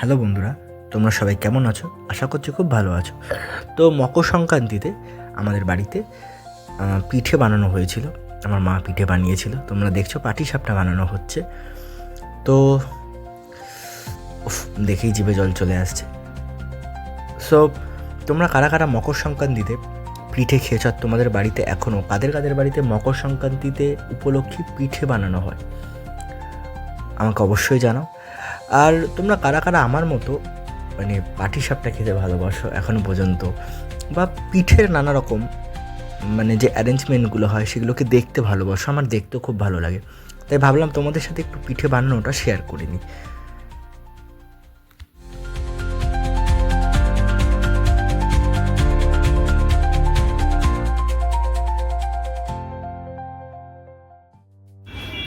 Hello বন্ধুরা, তোমরা সবাই কেমন আছো? আশা করছি খুব ভালো আছো। তো মকর সংক্রান্তিতে আমাদের বাড়িতে পিঠে বানানো হয়েছিল। আমার মা পিঠে বানিয়েছিল। তোমরা দেখছো পাটিসাপটা বানানো হচ্ছে। তো দেখেই জিভে জল চলে আসছে। সো তোমরা কারা কারা মকর সংক্রান্তিতে পিঠে খেয়েছ? আর তোমাদের বাড়িতে এখনও কাদের কাদের বাড়িতে মকর সংক্রান্তিতে উপলক্ষে পিঠে বানানো হয় আমাকে অবশ্যই জানাও। আর তোমরা কারা কারা আমার মতো পাটিসাপটা খেতে ভালোবাসো এখনও পর্যন্ত, বা পিঠের নানা রকম যে অ্যারেঞ্জমেন্টগুলো হয় সেগুলোকে দেখতে ভালোবাসো। আমার দেখতেও খুব ভালো লাগে, তাই ভাবলাম তোমাদের সাথে একটু পিঠে বানানোটা শেয়ার করে নিই।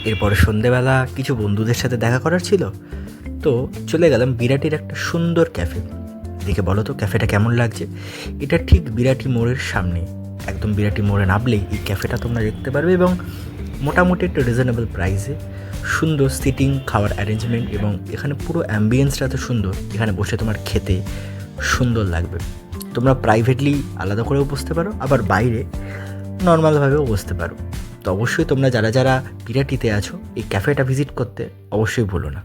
এরপরে সন্ধেবেলা কিছু বন্ধুদের সাথে দেখা করার ছিল, তো চলে গেলাম বিরাটির একটা সুন্দর ক্যাফে। দেখে বলো তো ক্যাফেটা কেমন লাগছে? এটা ঠিক বিরাটি মোড়ের সামনে, একদম বিরাটি মোড়ে নামলেই এই ক্যাফেটা তোমরা দেখতে পারবে, এবং মোটামুটি একটা রিজনেবল প্রাইসে সুন্দর সিটিং, খাওয়ার অ্যারেঞ্জমেন্ট, এবং এখানে পুরো অ্যাম্বিয়েন্সটা তো সুন্দর। এখানে বসে তোমার খেতে সুন্দর লাগবে। তোমরা প্রাইভেটলি আলাদা করেও বসতে পারো, আবার বাইরে নর্মালভাবেও বসতে পারো। তো অবশ্যই তোমরা যারা যারা বিরাটিতে আছো এই ক্যাফেটা ভিজিট করতে অবশ্যই ভুলো না।